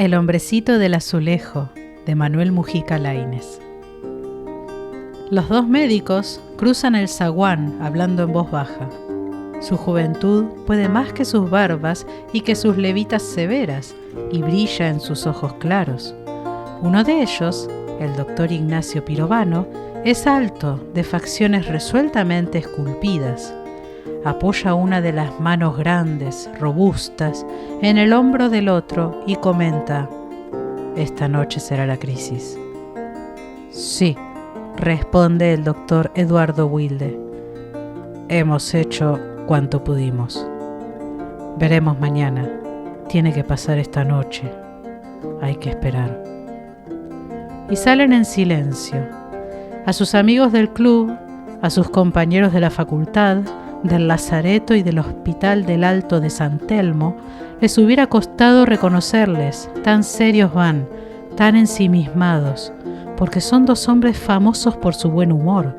El hombrecito del azulejo, de Manuel Mujica Lainez. Los dos médicos cruzan el zaguán hablando en voz baja. Su juventud puede más que sus barbas y que sus levitas severas, y brilla en sus ojos claros. Uno de ellos, el doctor Ignacio Pirovano, es alto, de facciones resueltamente esculpidas. Apoya una de las manos grandes, robustas, en el hombro del otro y comenta: «Esta noche será la crisis». «Sí», responde el doctor Eduardo Wilde. «Hemos hecho cuanto pudimos. Veremos mañana. Tiene que pasar esta noche. Hay que esperar». Y salen en silencio. A sus amigos del club, a sus compañeros de la facultad, del lazareto y del hospital del Alto de San Telmo, les hubiera costado reconocerles, tan serios van, tan ensimismados, porque son dos hombres famosos por su buen humor,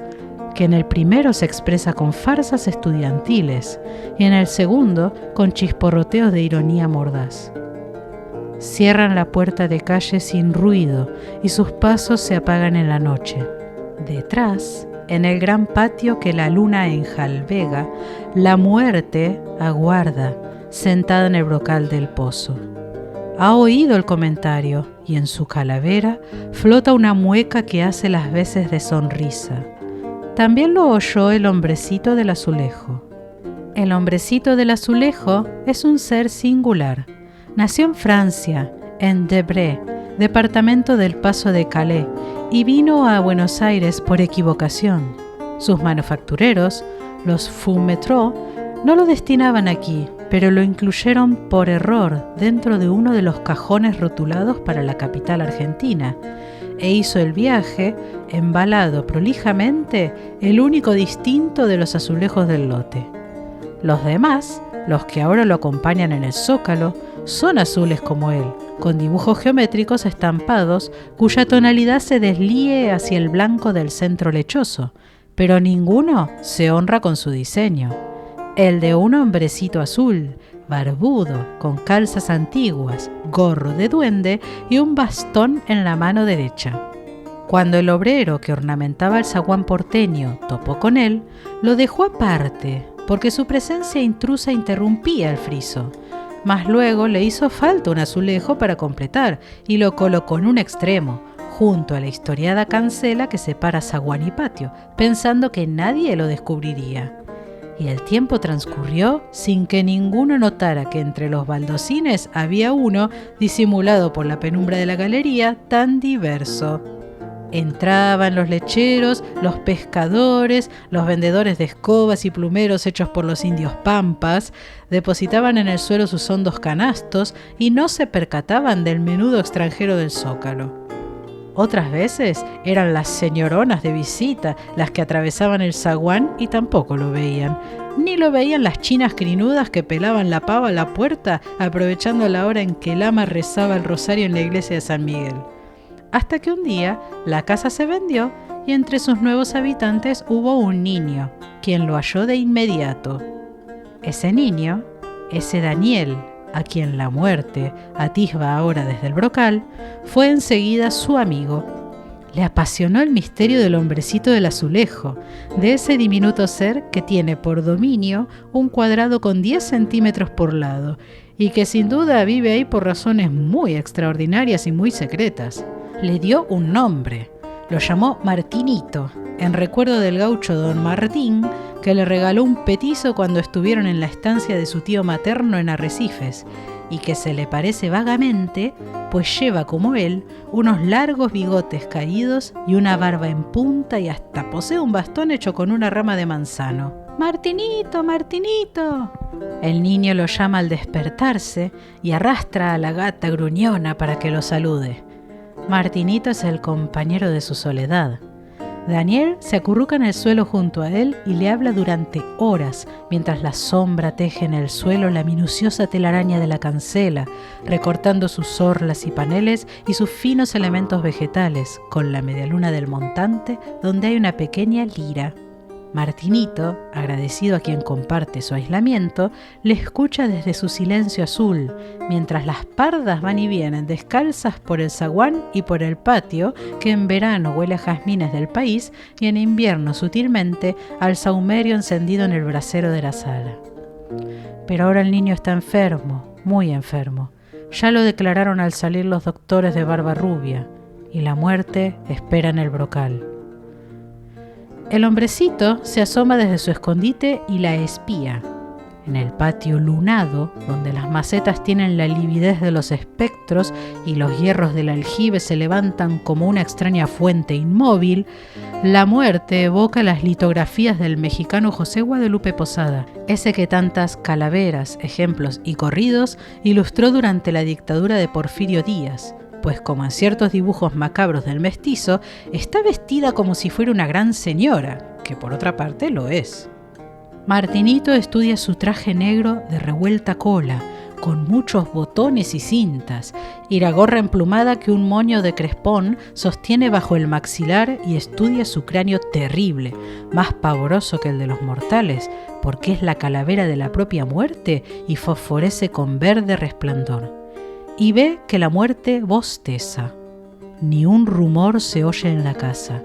que en el primero se expresa con farsas estudiantiles y en el segundo con chisporroteos de ironía mordaz. Cierran la puerta de calle sin ruido y sus pasos se apagan en la noche. Detrás, en el gran patio que la luna enjalbega, la muerte aguarda, sentada en el brocal del pozo. Ha oído el comentario y en su calavera flota una mueca que hace las veces de sonrisa. También lo oyó el hombrecito del azulejo. El hombrecito del azulejo es un ser singular. Nació en Francia, en Debré, departamento del Paso de Calais, y vino a Buenos Aires por equivocación. Sus manufactureros, los Foumetreau, no lo destinaban aquí, pero lo incluyeron por error dentro de uno de los cajones rotulados para la capital argentina, e hizo el viaje, embalado prolijamente, el único distinto de los azulejos del lote. Los demás, los que ahora lo acompañan en el Zócalo, son azules como él, con dibujos geométricos estampados cuya tonalidad se deslíe hacia el blanco del centro lechoso, pero ninguno se honra con su diseño. El de un hombrecito azul, barbudo, con calzas antiguas, gorro de duende y un bastón en la mano derecha. Cuando el obrero que ornamentaba el zaguán porteño topó con él, lo dejó aparte, porque su presencia intrusa interrumpía el friso. Mas luego le hizo falta un azulejo para completar y lo colocó en un extremo, junto a la historiada cancela que separa zaguán y patio, pensando que nadie lo descubriría. Y el tiempo transcurrió sin que ninguno notara que entre los baldocines había uno, disimulado por la penumbra de la galería, tan diverso. Entraban los lecheros, los pescadores, los vendedores de escobas y plumeros hechos por los indios pampas, depositaban en el suelo sus hondos canastos y no se percataban del menudo extranjero del Zócalo. Otras veces eran las señoronas de visita las que atravesaban el zaguán y tampoco lo veían. Ni lo veían las chinas crinudas que pelaban la pava a la puerta aprovechando la hora en que el ama rezaba el rosario en la iglesia de San Miguel. Hasta que un día la casa se vendió y entre sus nuevos habitantes hubo un niño, quien lo halló de inmediato. Ese niño, ese Daniel, a quien la muerte atisba ahora desde el brocal, fue enseguida su amigo. Le apasionó el misterio del hombrecito del azulejo, de ese diminuto ser que tiene por dominio un cuadrado con 10 centímetros por lado y que sin duda vive ahí por razones muy extraordinarias y muy secretas. Le dio un nombre, lo llamó Martinito, en recuerdo del gaucho don Martín, que le regaló un petizo cuando estuvieron en la estancia de su tío materno en Arrecifes, y que se le parece vagamente, pues lleva como él unos largos bigotes caídos y una barba en punta y hasta posee un bastón hecho con una rama de manzano. «Martinito, Martinito». El niño lo llama al despertarse y arrastra a la gata gruñona para que lo salude. Martinito es el compañero de su soledad. Daniel se acurruca en el suelo junto a él y le habla durante horas, mientras la sombra teje en el suelo la minuciosa telaraña de la cancela, recortando sus orlas y paneles y sus finos elementos vegetales, con la medialuna del montante, donde hay una pequeña lira. Martinito, agradecido a quien comparte su aislamiento, le escucha desde su silencio azul, mientras las pardas van y vienen descalzas por el zaguán y por el patio, que en verano huele a jazmines del país y en invierno sutilmente al sahumerio encendido en el brasero de la sala. Pero ahora el niño está enfermo, muy enfermo. Ya lo declararon al salir los doctores de barba rubia, y la muerte espera en el brocal. El hombrecito se asoma desde su escondite y la espía. En el patio lunado, donde las macetas tienen la lividez de los espectros y los hierros del aljibe se levantan como una extraña fuente inmóvil, la muerte evoca las litografías del mexicano José Guadalupe Posada, ese que tantas calaveras, ejemplos y corridos ilustró durante la dictadura de Porfirio Díaz, pues como en ciertos dibujos macabros del mestizo, está vestida como si fuera una gran señora, que por otra parte lo es. Martinito estudia su traje negro de revuelta cola, con muchos botones y cintas, y la gorra emplumada que un moño de crespón sostiene bajo el maxilar, y estudia su cráneo terrible, más pavoroso que el de los mortales, porque es la calavera de la propia muerte y fosforece con verde resplandor. Y ve que la muerte bosteza. Ni un rumor se oye en la casa.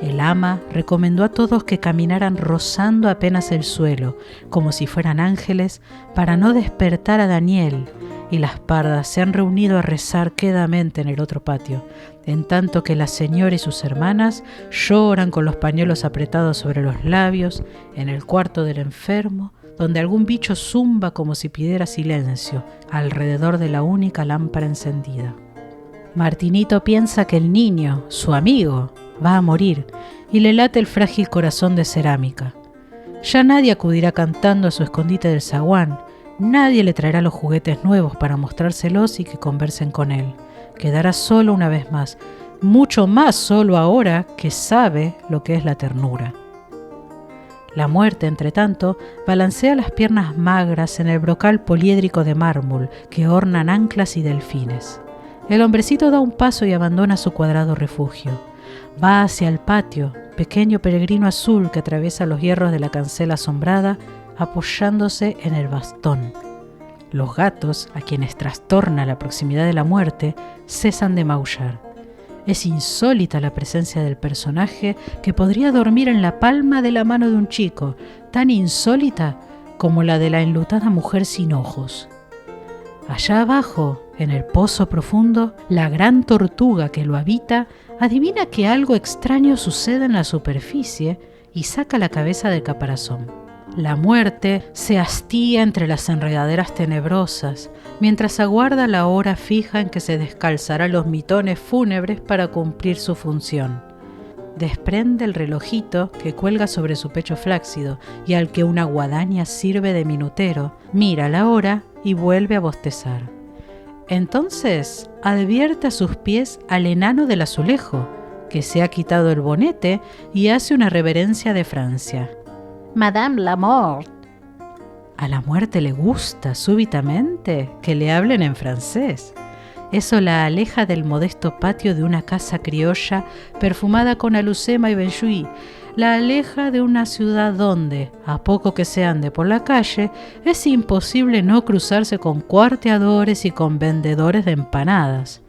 El ama recomendó a todos que caminaran rozando apenas el suelo, como si fueran ángeles, para no despertar a Daniel, y las pardas se han reunido a rezar quedamente en el otro patio, en tanto que la señora y sus hermanas lloran con los pañuelos apretados sobre los labios, en el cuarto del enfermo, donde algún bicho zumba como si pidiera silencio alrededor de la única lámpara encendida. Martinito piensa que el niño, su amigo, va a morir y le late el frágil corazón de cerámica. Ya nadie acudirá cantando a su escondite del zaguán, nadie le traerá los juguetes nuevos para mostrárselos y que conversen con él. Quedará solo una vez más, mucho más solo ahora que sabe lo que es la ternura. La muerte, entretanto, balancea las piernas magras en el brocal poliédrico de mármol que ornan anclas y delfines. El hombrecito da un paso y abandona su cuadrado refugio. Va hacia el patio, pequeño peregrino azul que atraviesa los hierros de la cancela asombrada, apoyándose en el bastón. Los gatos, a quienes trastorna la proximidad de la muerte, cesan de maullar. Es insólita la presencia del personaje que podría dormir en la palma de la mano de un chico, tan insólita como la de la enlutada mujer sin ojos. Allá abajo, en el pozo profundo, la gran tortuga que lo habita adivina que algo extraño sucede en la superficie y saca la cabeza del caparazón. La muerte se hastía entre las enredaderas tenebrosas, mientras aguarda la hora fija en que se descalzará los mitones fúnebres para cumplir su función. Desprende el relojito que cuelga sobre su pecho flácido y al que una guadaña sirve de minutero, mira la hora y vuelve a bostezar. Entonces advierte a sus pies al enano del azulejo, que se ha quitado el bonete y hace una reverencia de Francia. «Madame la Mort». A la muerte le gusta súbitamente que le hablen en francés. Eso la aleja del modesto patio de una casa criolla perfumada con alucema y benjuí. La aleja de una ciudad donde, a poco que se ande por la calle, es imposible no cruzarse con cuarteadores y con vendedores de empanadas.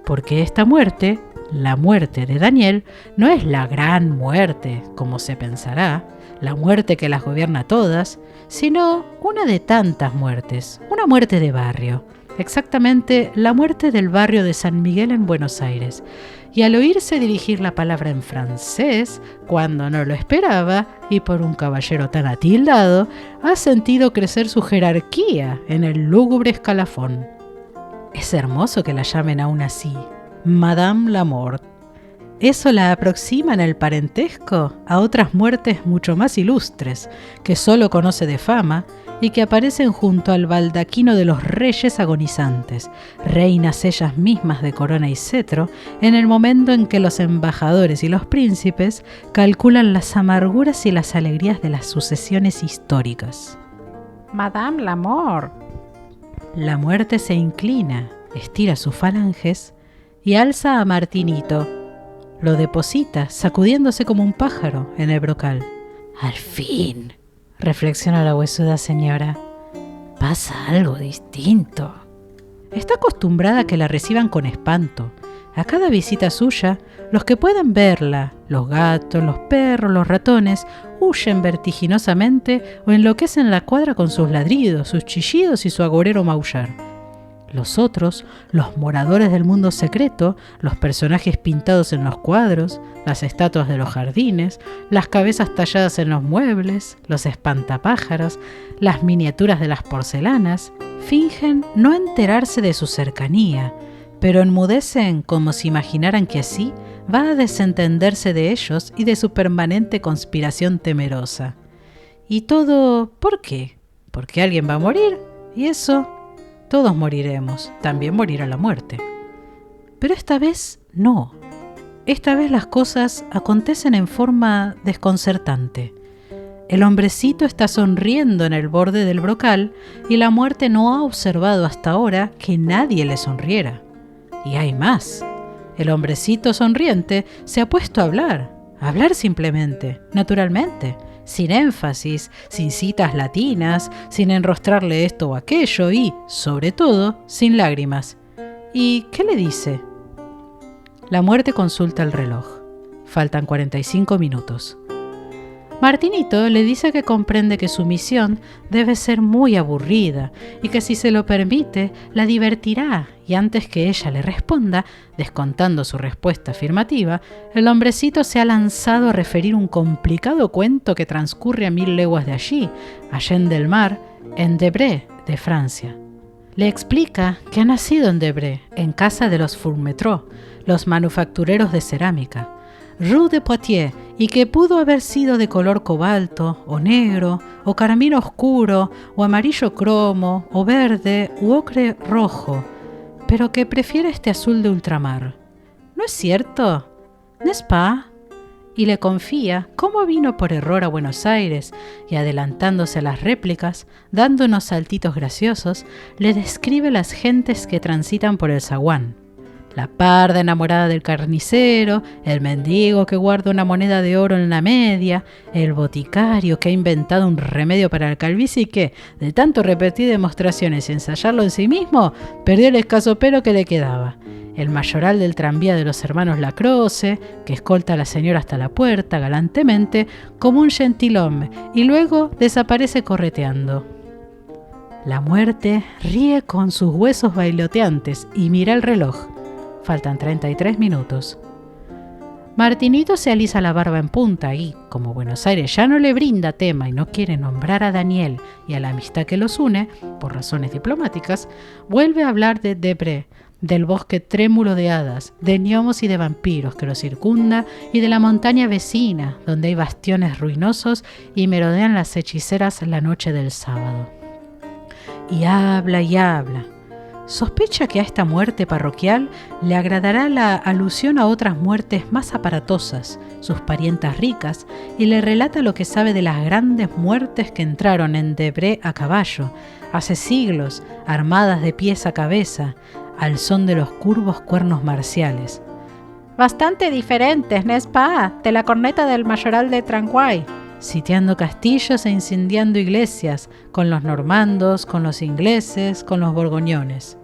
Porque esta muerte, la muerte de Daniel, no es la gran muerte, como se pensará, la muerte que las gobierna todas, sino una de tantas muertes, una muerte de barrio. Exactamente la muerte del barrio de San Miguel en Buenos Aires, y al oírse dirigir la palabra en francés, cuando no lo esperaba, y por un caballero tan atildado, ha sentido crecer su jerarquía en el lúgubre escalafón. Es hermoso que la llamen aún así, Madame la Mort. Eso la aproxima en el parentesco a otras muertes mucho más ilustres, que solo conoce de fama y que aparecen junto al baldaquino de los reyes agonizantes, reinas ellas mismas de corona y cetro, en el momento en que los embajadores y los príncipes calculan las amarguras y las alegrías de las sucesiones históricas. Madame la Mort. La muerte se inclina, estira sus falanges y alza a Martinito. Lo deposita, sacudiéndose como un pájaro, en el brocal. Al fin, reflexiona la huesuda señora, pasa algo distinto. Está acostumbrada a que la reciban con espanto. A cada visita suya, los que puedan verla, los gatos, los perros, los ratones, huyen vertiginosamente o enloquecen la cuadra con sus ladridos, sus chillidos y su agorero maullar. Los otros, los moradores del mundo secreto, los personajes pintados en los cuadros, las estatuas de los jardines, las cabezas talladas en los muebles, los espantapájaros, las miniaturas de las porcelanas, fingen no enterarse de su cercanía, pero enmudecen como si imaginaran que así va a desentenderse de ellos y de su permanente conspiración temerosa. ¿Y todo por qué? Porque alguien va a morir, y eso, todos moriremos, también morirá la muerte. Pero esta vez no. Esta vez las cosas acontecen en forma desconcertante. El hombrecito está sonriendo en el borde del brocal y la muerte no ha observado hasta ahora que nadie le sonriera. Y hay más. El hombrecito sonriente se ha puesto a hablar simplemente, naturalmente, sin énfasis, sin citas latinas, sin enrostrarle esto o aquello y, sobre todo, sin lágrimas. ¿Y qué le dice? La muerte consulta el reloj. Faltan 45 minutos. Martinito le dice que comprende que su misión debe ser muy aburrida y que si se lo permite, la divertirá, y antes que ella le responda, descontando su respuesta afirmativa, el hombrecito se ha lanzado a referir un complicado cuento que transcurre a 1000 leguas de allí, allende el mar, en Debré, de Francia. Le explica que ha nacido en Debré, en casa de los Fourmetreau, los manufactureros de cerámica, Rue de Poitiers, y que pudo haber sido de color cobalto, o negro, o carmín oscuro, o amarillo cromo, o verde, u ocre rojo, pero que prefiere este azul de ultramar. ¿No es cierto? ¿N'est-ce pas? Y le confía cómo vino por error a Buenos Aires y, adelantándose a las réplicas, dando unos saltitos graciosos, le describe las gentes que transitan por el zaguán. La parda enamorada del carnicero, el mendigo que guarda una moneda de oro en la media, el boticario que ha inventado un remedio para la calvicie y que, de tanto repetir demostraciones y ensayarlo en sí mismo, perdió el escaso pelo que le quedaba. El mayoral del tranvía de los hermanos Lacroze, que escolta a la señora hasta la puerta galantemente como un gentilhombre y luego desaparece correteando. La muerte ríe con sus huesos bailoteantes y mira el reloj. Faltan 33 minutos. Martinito se alisa la barba en punta y, como Buenos Aires ya no le brinda tema y no quiere nombrar a Daniel y a la amistad que los une, por razones diplomáticas, vuelve a hablar de Debré, del bosque trémulo de hadas, de gnomos y de vampiros que lo circunda y de la montaña vecina, donde hay bastiones ruinosos y merodean las hechiceras la noche del sábado. Y habla y habla. Sospecha que a esta muerte parroquial le agradará la alusión a otras muertes más aparatosas, sus parientas ricas, y le relata lo que sabe de las grandes muertes que entraron en Debré a caballo, hace siglos, armadas de pies a cabeza, al son de los curvos cuernos marciales. Bastante diferentes, n'est-ce pas, de la corneta del mayoral de Tranquay, sitiando castillos e incendiando iglesias, con los normandos, con los ingleses, con los borgoñones.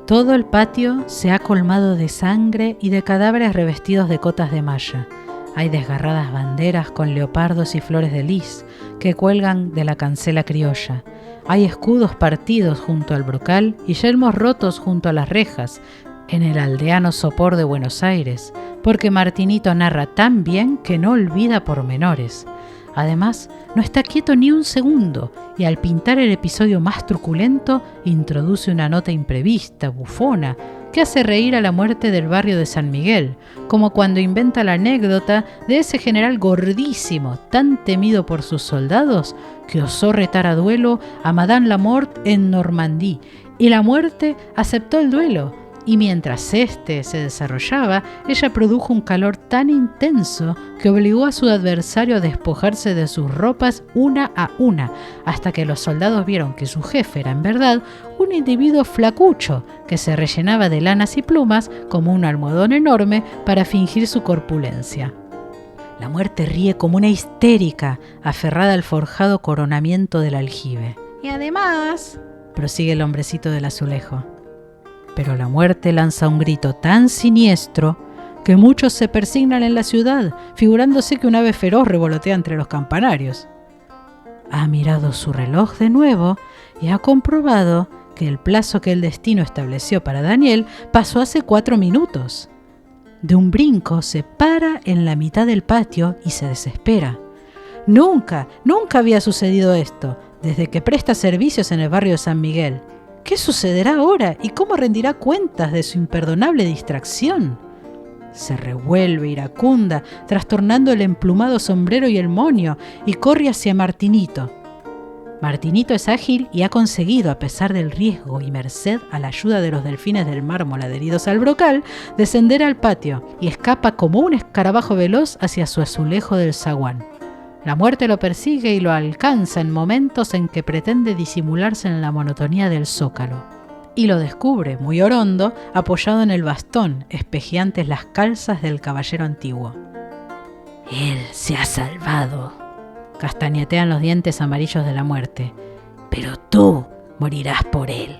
Todo el patio se ha colmado de sangre y de cadáveres revestidos de cotas de malla. Hay desgarradas banderas con leopardos y flores de lis que cuelgan de la cancela criolla. Hay escudos partidos junto al brocal y yelmos rotos junto a las rejas, en el aldeano sopor de Buenos Aires, porque Martinito narra tan bien que no olvida pormenores. Además, no está quieto ni un segundo y al pintar el episodio más truculento introduce una nota imprevista, bufona, que hace reír a la muerte del barrio de San Miguel, como cuando inventa la anécdota de ese general gordísimo, tan temido por sus soldados, que osó retar a duelo a Madame Lamort en Normandía, y la muerte aceptó el duelo. Y mientras éste se desarrollaba, ella produjo un calor tan intenso que obligó a su adversario a despojarse de sus ropas una a una, hasta que los soldados vieron que su jefe era en verdad un individuo flacucho que se rellenaba de lanas y plumas como un almohadón enorme para fingir su corpulencia. La muerte ríe como una histérica, aferrada al forjado coronamiento del aljibe. Y además, prosigue el hombrecito del azulejo. Pero la muerte lanza un grito tan siniestro que muchos se persignan en la ciudad, figurándose que un ave feroz revolotea entre los campanarios. Ha mirado su reloj de nuevo y ha comprobado que el plazo que el destino estableció para Daniel pasó hace 4 minutos. De un brinco se para en la mitad del patio y se desespera. Nunca había sucedido esto, desde que presta servicios en el barrio de San Miguel. ¿Qué sucederá ahora y cómo rendirá cuentas de su imperdonable distracción? Se revuelve iracunda, trastornando el emplumado sombrero y el moño, y corre hacia Martinito. Martinito es ágil y ha conseguido, a pesar del riesgo y merced a la ayuda de los delfines del mármol adheridos al brocal, descender al patio y escapa como un escarabajo veloz hacia su azulejo del zaguán. La muerte lo persigue y lo alcanza en momentos en que pretende disimularse en la monotonía del zócalo. Y lo descubre, muy orondo, apoyado en el bastón, espejeantes las calzas del caballero antiguo. «Él se ha salvado», castañetean los dientes amarillos de la muerte, «pero tú morirás por él».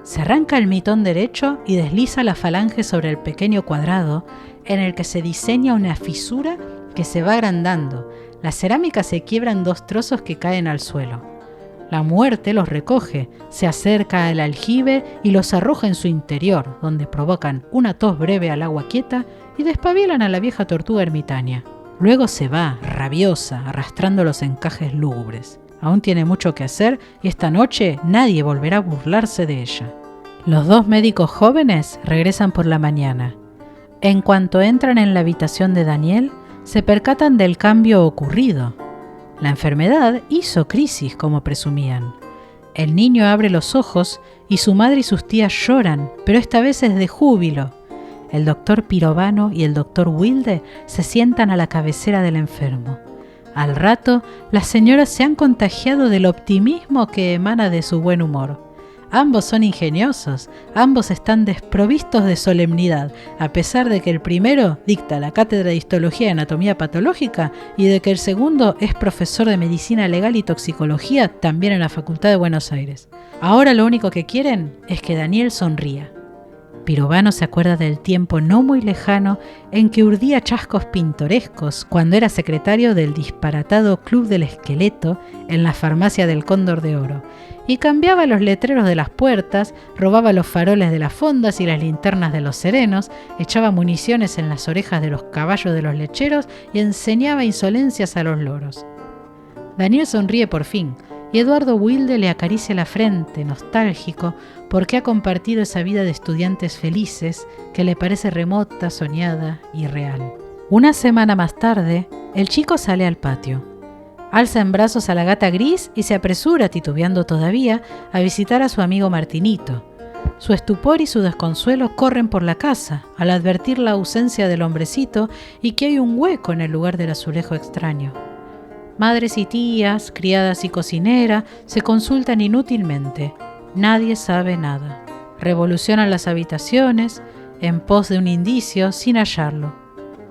Se arranca el mitón derecho y desliza la falange sobre el pequeño cuadrado en el que se diseña una fisura que se va agrandando. La cerámica se quiebra en 2 trozos que caen al suelo. La muerte los recoge, se acerca al aljibe y los arroja en su interior, donde provocan una tos breve al agua quieta y despabilan a la vieja tortuga ermitaña. Luego se va, rabiosa, arrastrando los encajes lúgubres. Aún tiene mucho que hacer y esta noche nadie volverá a burlarse de ella. Los 2 médicos jóvenes regresan por la mañana. En cuanto entran en la habitación de Daniel, se percatan del cambio ocurrido. La enfermedad hizo crisis, como presumían. El niño abre los ojos y su madre y sus tías lloran, pero esta vez es de júbilo. El doctor Pirovano y el doctor Wilde se sientan a la cabecera del enfermo. Al rato, las señoras se han contagiado del optimismo que emana de su buen humor. Ambos son ingeniosos, ambos están desprovistos de solemnidad, a pesar de que el primero dicta la cátedra de histología y anatomía patológica y de que el segundo es profesor de medicina legal y toxicología también en la Facultad de Buenos Aires. Ahora lo único que quieren es que Daniel sonría. Pirovano se acuerda del tiempo no muy lejano en que urdía chascos pintorescos cuando era secretario del disparatado Club del Esqueleto en la farmacia del Cóndor de Oro, y cambiaba los letreros de las puertas, robaba los faroles de las fondas y las linternas de los serenos, echaba municiones en las orejas de los caballos de los lecheros y enseñaba insolencias a los loros. Daniel sonríe por fin, y Eduardo Wilde le acaricia la frente, nostálgico, porque ha compartido esa vida de estudiantes felices que le parece remota, soñada y real. Una semana más tarde, el chico sale al patio. Alza en brazos a la gata gris y se apresura, titubeando todavía, a visitar a su amigo Martinito. Su estupor y su desconsuelo corren por la casa al advertir la ausencia del hombrecito y que hay un hueco en el lugar del azulejo extraño. Madres y tías, criadas y cocinera se consultan inútilmente. Nadie sabe nada. Revolucionan las habitaciones en pos de un indicio sin hallarlo.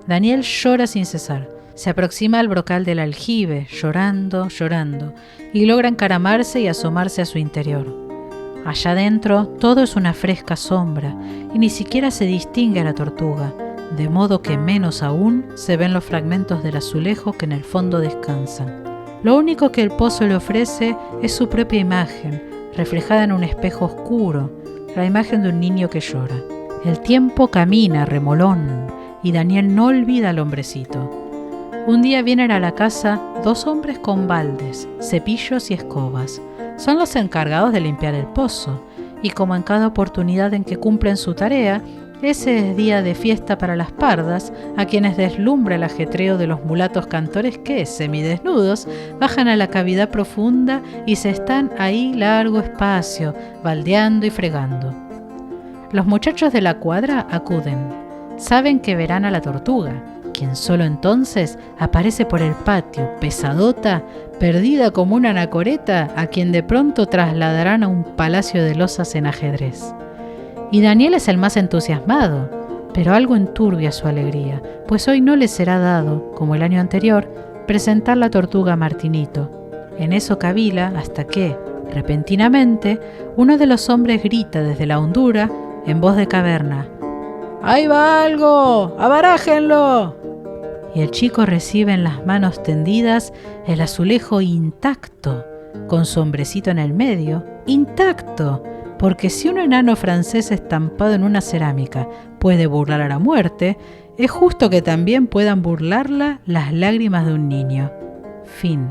Daniel llora sin cesar. Se aproxima al brocal del aljibe, llorando, y logra encaramarse y asomarse a su interior. Allá adentro todo es una fresca sombra y ni siquiera se distingue a la tortuga, de modo que menos aún se ven los fragmentos del azulejo que en el fondo descansan. Lo único que el pozo le ofrece es su propia imagen, reflejada en un espejo oscuro, la imagen de un niño que llora. El tiempo camina remolón y Daniel no olvida al hombrecito. Un día vienen a la casa 2 hombres con baldes, cepillos y escobas. Son los encargados de limpiar el pozo, y como en cada oportunidad en que cumplen su tarea, ese es día de fiesta para las pardas, a quienes deslumbra el ajetreo de los mulatos cantores que, semidesnudos, bajan a la cavidad profunda y se están ahí largo espacio, baldeando y fregando. Los muchachos de la cuadra acuden. Saben que verán a la tortuga, quien solo entonces aparece por el patio, pesadota, perdida como una anacoreta, a quien de pronto trasladarán a un palacio de losas en ajedrez. Y Daniel es el más entusiasmado. Pero algo enturbia su alegría, pues hoy no le será dado, como el año anterior, presentar la tortuga a Martinito. En eso cavila hasta que, repentinamente, uno de los hombres grita desde la hondura, en voz de caverna: ¡Ahí va algo! ¡Abarájenlo! Y el chico recibe en las manos tendidas el azulejo intacto, con su hombrecito en el medio, intacto, porque si un enano francés estampado en una cerámica puede burlar a la muerte, es justo que también puedan burlarla las lágrimas de un niño. Fin.